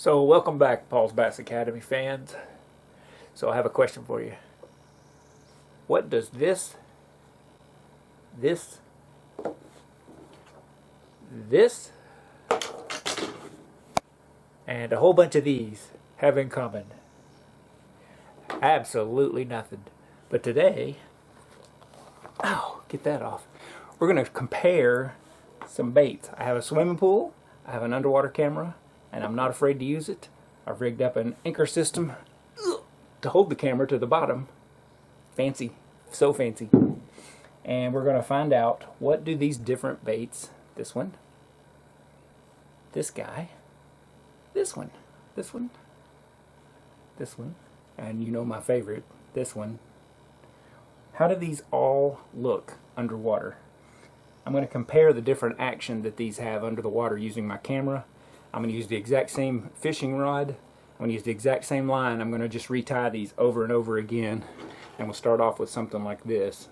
So welcome back, Paul's Bass Academy fans. So I have a question for you. What does this, and a whole bunch of these have in common? Absolutely nothing. But today, get that off. We're going to compare some baits. I have a swimming pool, I have an underwater camera, and I'm not afraid to use it. I've rigged up an anchor system to hold the camera to the bottom. Fancy, so fancy. And we're going to find out, what do these different baits, this one, this guy, this one, this one, this one, and you know my favorite, this one, how do these all look underwater? I'm going to compare the different action that these have under the water using my camera. I'm going to use the exact same fishing rod. I'm going to use the exact same line. I'm going to just retie these over and over again. And we'll start off with something like this.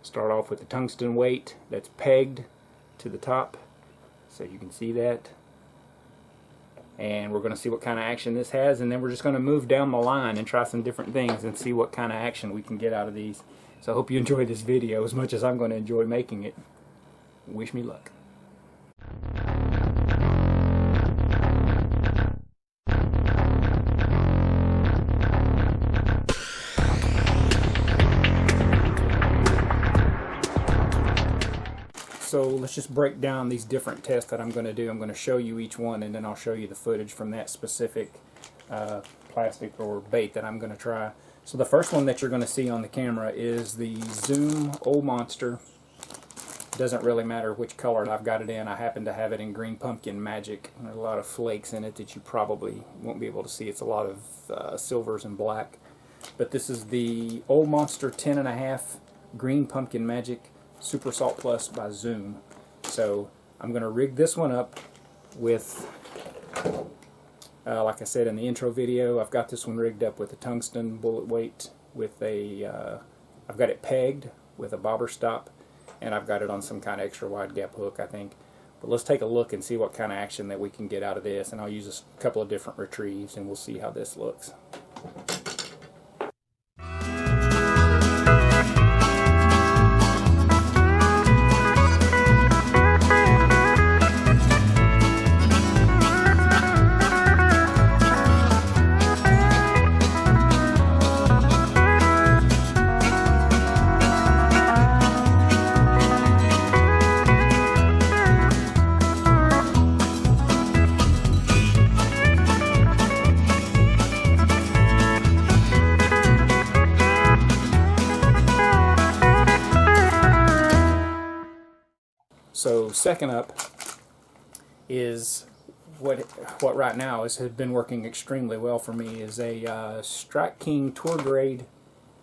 Start off with the tungsten weight that's pegged to the top, so you can see that. And we're going to see what kind of action this has, and then we're just going to move down the line and try some different things and see what kind of action we can get out of these. So I hope you enjoyed this video as much as I'm going to enjoy making it. Wish me luck. So let's just break down these different tests that I'm going to do. I'm going to show you each one, and then I'll show you the footage from that specific plastic or bait that I'm going to try. So the first one that you're going to see on the camera is the Zoom Old Monster. It doesn't really matter which color I've got it in. I happen to have it in Green Pumpkin Magic. There's a lot of flakes in it that you probably won't be able to see. It's a lot of silvers and black. But this is the Old Monster 10.5 Green Pumpkin Magic Super Salt Plus by Zoom. So I'm going to rig this one up with, like I said in the intro video, I've got this one rigged up with a tungsten bullet weight with a, I've got it pegged with a bobber stop, and I've got it on some kind of extra wide gap hook, I think. But let's take a look and see what kind of action that we can get out of this, and I'll use a couple of different retrieves and we'll see how this looks. So second up is what right now has been working extremely well for me is a Strike King Tour Grade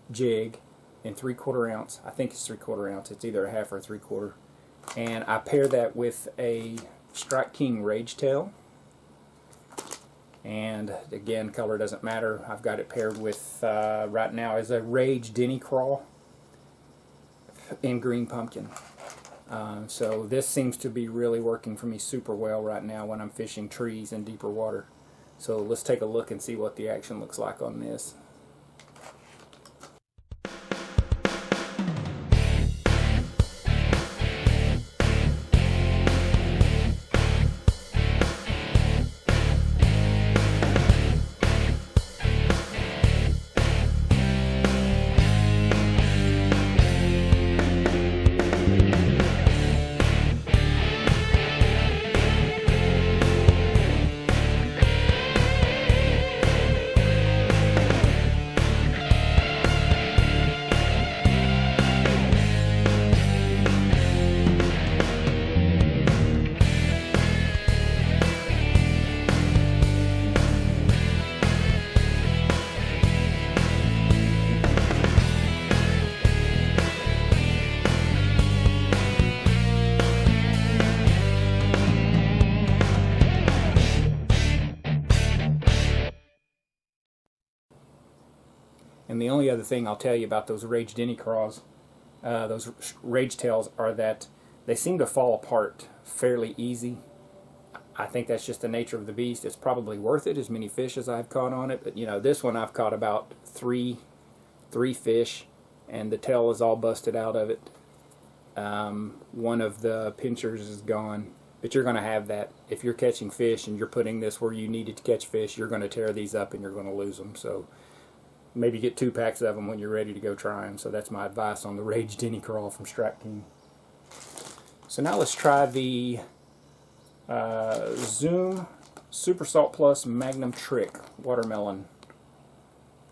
jig in 3/4 ounce. I think it's 3/4 ounce. It's either a half or a 3/4. And I pair that with a Strike King Rage Tail. And again, color doesn't matter. I've got it paired with right now is a Rage Denny Craw in Green Pumpkin. So this seems to be really working for me super well right now when I'm fishing trees in deeper water. So let's take a look and see what the action looks like on this. And the only other thing I'll tell you about those Rage Denny Craws, those Rage Tails, are that they seem to fall apart fairly easy. I think that's just the nature of the beast. It's probably worth it, as many fish as I've caught on it. But you know, this one I've caught about three fish, and the tail is all busted out of it. One of the pinchers is gone. But you're going to have that. If you're catching fish and you're putting this where you needed to catch fish, you're going to tear these up and you're going to lose them. So maybe get 2 packs of them when you're ready to go try them. So that's my advice on the Rage Denny Craw from Strike King. So now let's try the Zoom Super Salt Plus Magnum Trick watermelon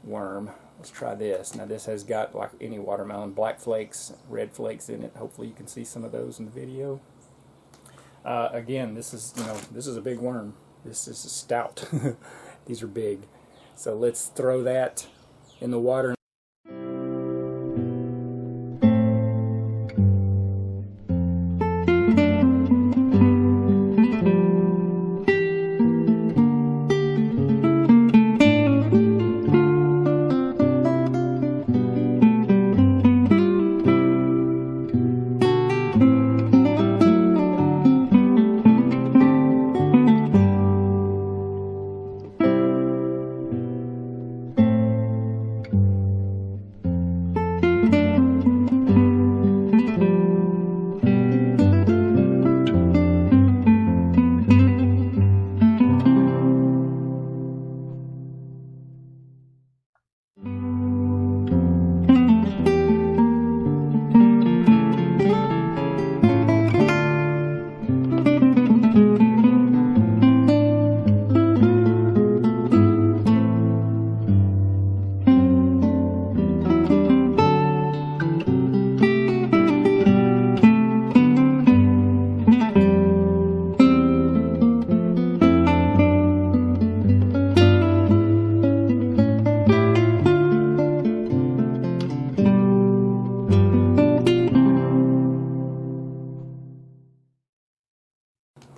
worm. Let's try this. Now this has got, like any watermelon, black flakes, red flakes in it. Hopefully you can see some of those in the video. Again, this is a big worm. This is a stout. These are big. So let's throw that in the water.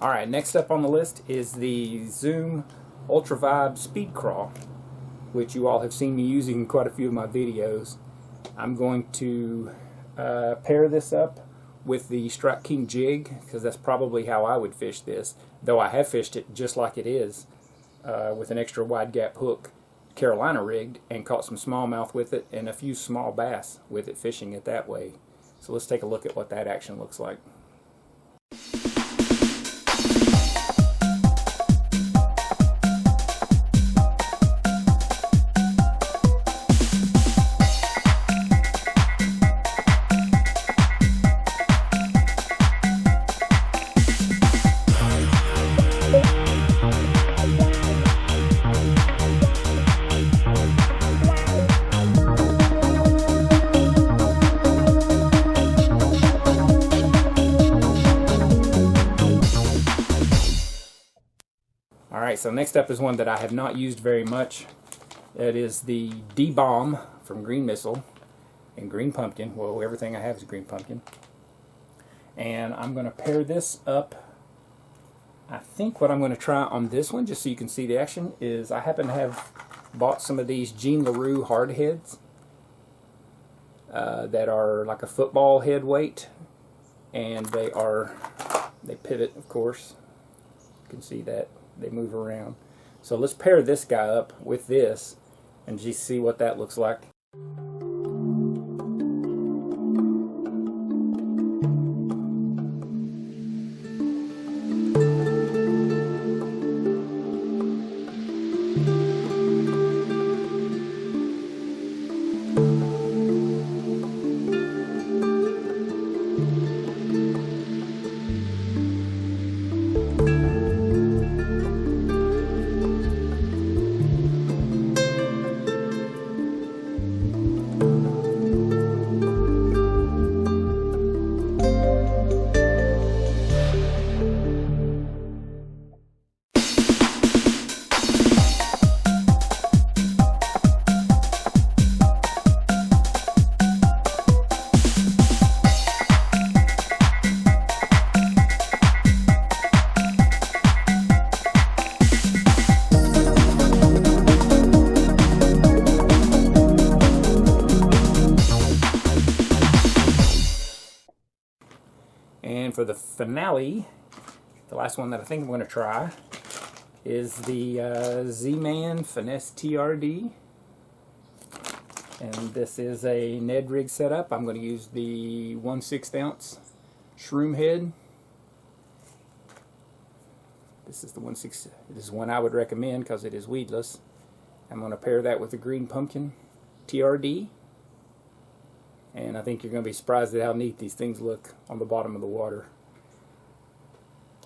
Alright, next up on the list is the Zoom Ultra Vibe Speed Craw, which you all have seen me using in quite a few of my videos. I'm going to pair this up with the Strike King jig, because that's probably how I would fish this, though I have fished it just like it is, with an extra wide gap hook, Carolina rigged, and caught some smallmouth with it and a few small bass with it, fishing it that way. So let's take a look at what that action looks like. Alright, so next up is one that I have not used very much. It is the D-Bomb from Green Missile and Green Pumpkin. Well, everything I have is Green Pumpkin. And I'm going to pair this up. I think what I'm going to try on this one, just so you can see the action, is I happen to have bought some of these Jean LaRue hard heads that are like a football head weight. And they pivot, of course. You can see that. They move around. So let's pair this guy up with this and just see what that looks like. And for the finale, the last one that I think I'm going to try is the Z-Man Finesse TRD. And this is a Ned rig setup. I'm going to use the 1/6 ounce shroom head. This is the 1/6. This is one I would recommend because it is weedless. I'm going to pair that with the green pumpkin TRD. And I think you're going to be surprised at how neat these things look on the bottom of the water.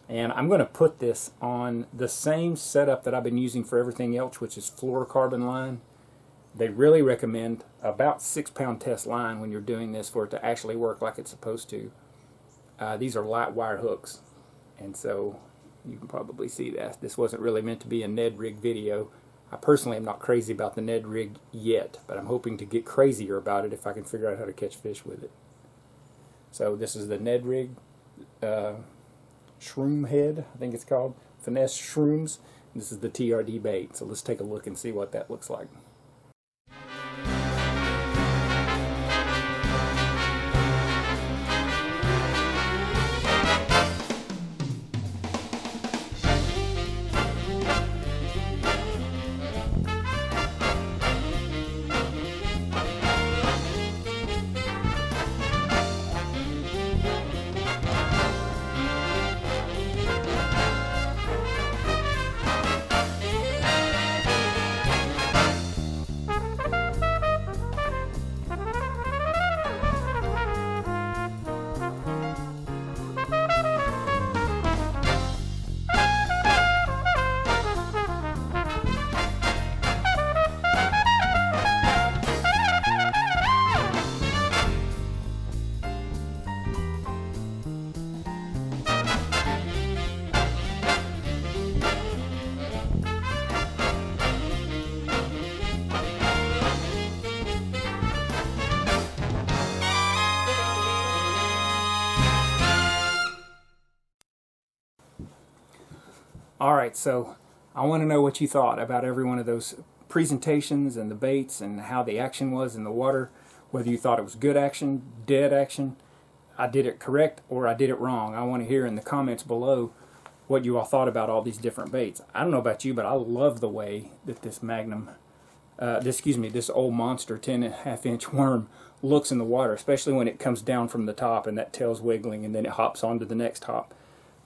And I'm going to put this on the same setup that I've been using for everything else, which is fluorocarbon line. They really recommend about 6-pound test line when you're doing this for it to actually work like it's supposed to. These are light wire hooks, and so you can probably see that. This wasn't really meant to be a Ned rig video. I personally am not crazy about the Ned rig yet, but I'm hoping to get crazier about it if I can figure out how to catch fish with it. So this is the Ned rig shroom head, I think it's called, finesse shrooms. This is the TRD bait. So let's take a look and see what that looks like. Alright, so I want to know what you thought about every one of those presentations and the baits and how the action was in the water, whether you thought it was good action, dead action, I did it correct, or I did it wrong. I want to hear in the comments below what you all thought about all these different baits. I don't know about you, but I love the way that this Magnum, this old monster 10.5-inch worm looks in the water, especially when it comes down from the top and that tail's wiggling and then it hops onto the next hop.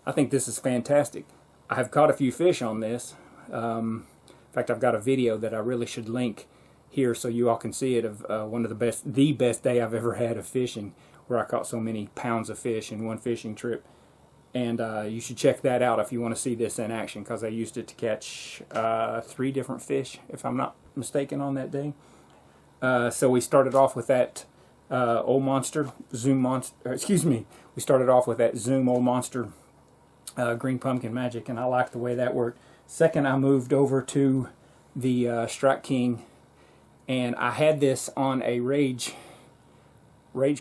I think this is fantastic. I have caught a few fish on this. In fact, I've got a video that I really should link here so you all can see it of the best day I've ever had of fishing, where I caught so many pounds of fish in one fishing trip. And you should check that out if you want to see this in action, because I used it to catch 3 different fish, if I'm not mistaken, on that day. So we started off with that old monster, Zoom monster. We started off with that Zoom old monster. Green Pumpkin Magic, and I like the way that worked. Second, I moved over to the Strike King, and I had this on a Rage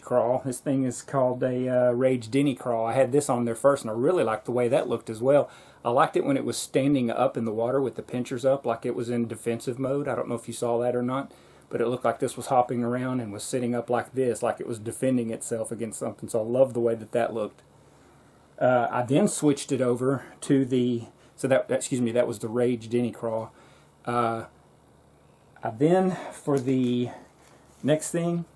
craw. This thing is called a Rage Denny craw. I had this on there first, and I really liked the way that looked as well. I liked it when it was standing up in the water with the pinchers up, like it was in defensive mode. I don't know if you saw that or not, but it looked like this was hopping around and was sitting up like this, like it was defending itself against something. So I loved the way that looked. I then switched it over to the, that was the Rage Denny craw. I then, for the next thing,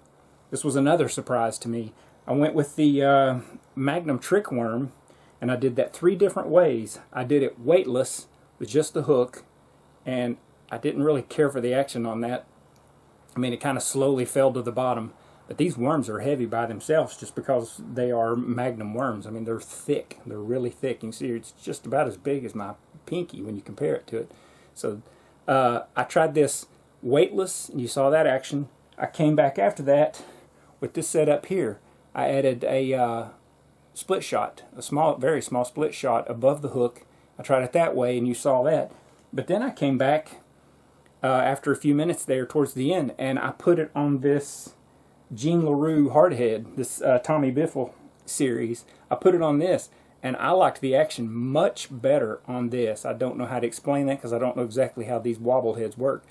this was another surprise to me. I went with the Magnum trick worm, and I did that 3 different ways. I did it weightless with just the hook, and I didn't really care for the action on that. I mean, it kind of slowly fell to the bottom. But these worms are heavy by themselves just because they are Magnum worms. I mean, they're thick. They're really thick. You can see it's just about as big as my pinky when you compare it to it. So I tried this weightless, and you saw that action. I came back after that with this setup here. I added a split shot, a very small split shot above the hook. I tried it that way, and you saw that. But then I came back after a few minutes there towards the end, and I put it on this Jean LaRue hardhead, this Tommy Biffle series. I put it on this, and I liked the action much better on this. I don't know how to explain that because I don't know exactly how these wobble heads work,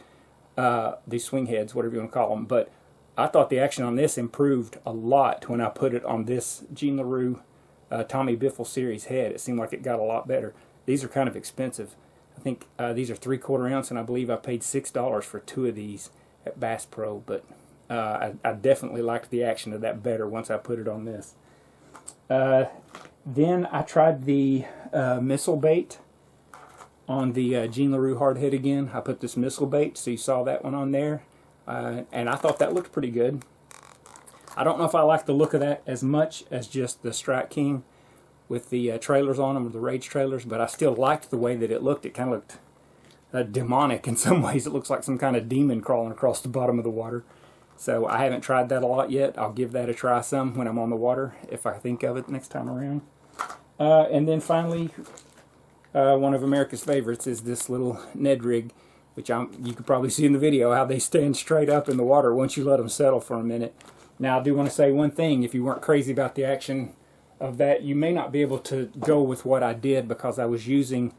these swing heads, whatever you want to call them, but I thought the action on this improved a lot when I put it on this Jean LaRue Tommy Biffle Series head. It seemed like it got a lot better. These are kind of expensive. I think these are 3/4 ounce, and I believe I paid $6 for 2 of these at Bass Pro, but I definitely liked the action of that better once I put it on this. Then I tried the missile bait on the Jean LaRue hardhead again. I put this missile bait, so you saw that one on there, and I thought that looked pretty good. I don't know if I like the look of that as much as just the Strike King with the trailers on them, or the Rage trailers, but I still liked the way that it looked. It kind of looked demonic in some ways. It looks like some kind of demon crawling across the bottom of the water. So I haven't tried that a lot yet. I'll give that a try some when I'm on the water, if I think of it next time around. And then finally, one of America's favorites is this little Ned rig, which you could probably see in the video how they stand straight up in the water once you let them settle for a minute. Now, I do want to say one thing. If you weren't crazy about the action of that, you may not be able to go with what I did, because I was using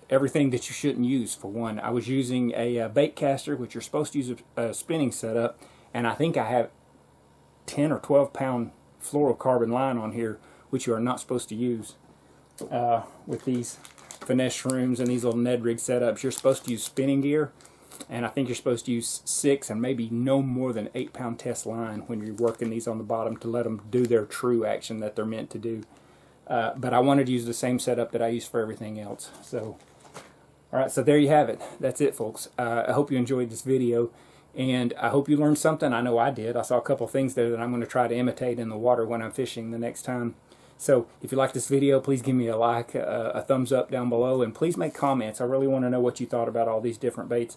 everything that you shouldn't use. For one, I was using a bait caster, which you're supposed to use a spinning setup, and I think I have 10 or 12 pound fluorocarbon line on here, which you are not supposed to use with these finesse shrooms and these little Ned rig setups. You're supposed to use spinning gear, and I think you're supposed to use 6 and maybe no more than 8 pound test line when you're working these on the bottom to let them do their true action that they're meant to do. But I wanted to use the same setup that I use for everything else. So, alright, so there you have it. That's it, folks. I hope you enjoyed this video, and I hope you learned something. I know I did. I saw a couple things there that I'm going to try to imitate in the water when I'm fishing the next time. So if you like this video, please give me a like, a thumbs up down below, and please make comments. I really want to know what you thought about all these different baits.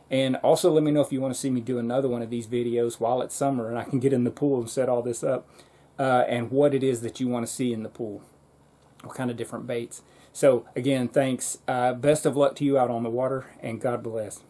And also let me know if you want to see me do another one of these videos while it's summer and I can get in the pool and set all this up, and what it is that you want to see in the pool, what kind of different baits. So again, thanks. Best of luck to you out on the water, and God bless.